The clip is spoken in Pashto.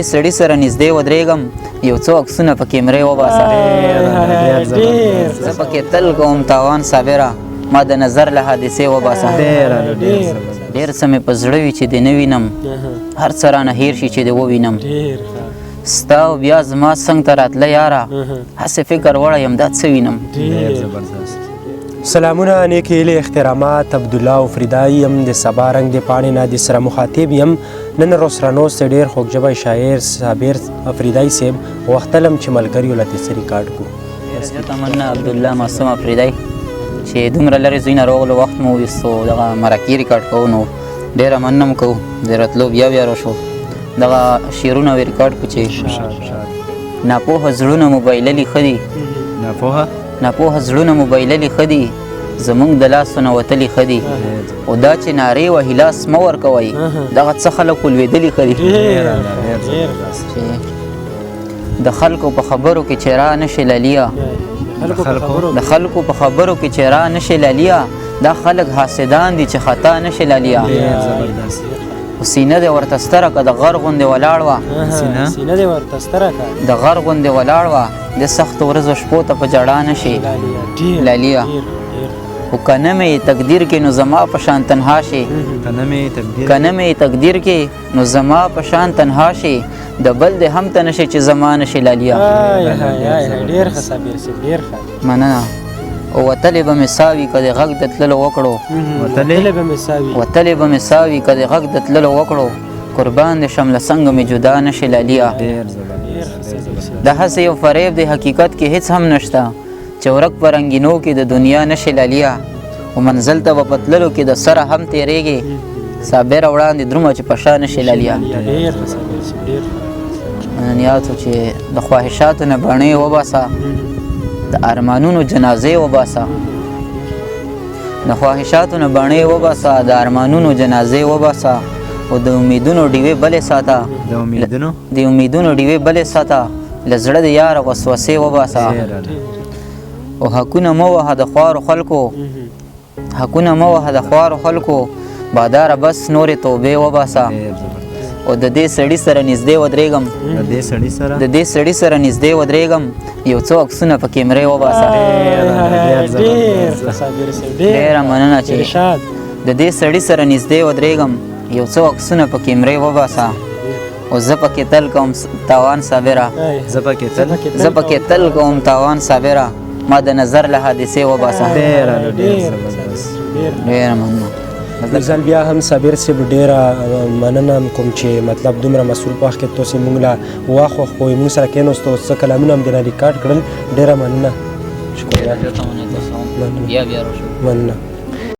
سړي سره نږدې ودرېږم یو څو عکسونه په کیمرې وباسه زه پکې تل کوم تاوان صابره ما د نظر له حادثې وباسه ډېر څه مې په زړه وي چې دې نه وینم هر څه رانه هېر شي چې دې ووینم ستا او بیا زما څنګ ته راتله یاره هسې فکر وړی یم دا څه وینم. سلامونه نیک هیلې احترامات عبدالله او فریدا یم د سبا رنګ د پاڼې نه د سره مخاطب یم. نن روسرانو سه ډېر خوږژبی شاعر صابر افریدی صاحب غوښتلم چې ملګریو له دې څه ریکارډ کړو. تمنا عبدالله معصوم افریدی چې دومره لرې زوی نه راغلو وخت مو وویستو دغه مرکې ریکارډ کوو نو ډېره مننه م کوو د راتلو بیا راشو دغه شعرونه مې ریکارډ کړو چې ناپوهه زړونه مو بایللي ښه دي ناپوهه زړونه مو بایللي ښه دي زموږ د لاسو نه وتلي ښه دي او دا چې نارې وهي لاس مه ورکوئ دغه څه خلک ولوېدلي ښه دي د خلکو په خبرو کې چې را نشي لاليه د خلکو په خبرو کې چې را نشي لاليه دا خلک حاسدان دي چې خطا نشي لاليه سینه دې ورته ستره که د غر غوندې ولاړ وه د غر غوندې ولاړ وه د سختو ورځو شپو ته په ژړا نشي لاليه خو که نه مې تقدیر کې نو زما په شان تنها شي که نه مې تقدیر کې نو زما په شان تنها شي د بل دې هم ته نشي چې زما نشي لاليه مننه او وتلې به مې ساوي که د غږ د تللو وکړو وتلې به مې ساوي که د غږ د تللو وکړو قربان دې شم له څنګه مې جدا نشي لاليه د هسې یو فریب د حقیقت کې هیڅ هم نشته چې ورک په رنګینو کې د دنیا نشي لاليه و منزل ته به په تللو کې د سره هم تېرېږي صابره وړاندې درومه چې په شا نشي لاليه مننیاتو چې د خواهشاتو نه بڼې وباسه د ارمانونو جنازې وباسه د خواهشاتو نه بڼې وباسه د ارمانونو جنازې وباسه او د امیدونو ډیوې بلې ساته د امیدونو ډیوې بلې ساته له زړه د یاره وسوسې وباسه او حقونه مه وهه د خوارو خلکو حقونه مه وهه د خوارو خلکو باداره بس نورې توبې وباسه او د دې سړي سره نږدې ودرېږم د دې سړي سره نږدې ودرېږم یو څو عکسونه په کیمرې وباسه ډېره مننه چې د دې سړي سره نږدې ودرېږم یو څو عکسونه په کیمرې وباسه او زه پکې تل کوم تاوان صابره زه پکې تل کوم تاوان صابره ما د نظر له حادثې وباسه ډېره مننه یو ځل بیا هم صابر صاحب ډېره مننه کوم چې مطلب دومره مسؤل وخت کې تاسې موږ له واخ خو موږ سره کېناستو څه کلامونه هم دې نه ریکارډ کړل ډېره مننه شکریه بیا راشو مننه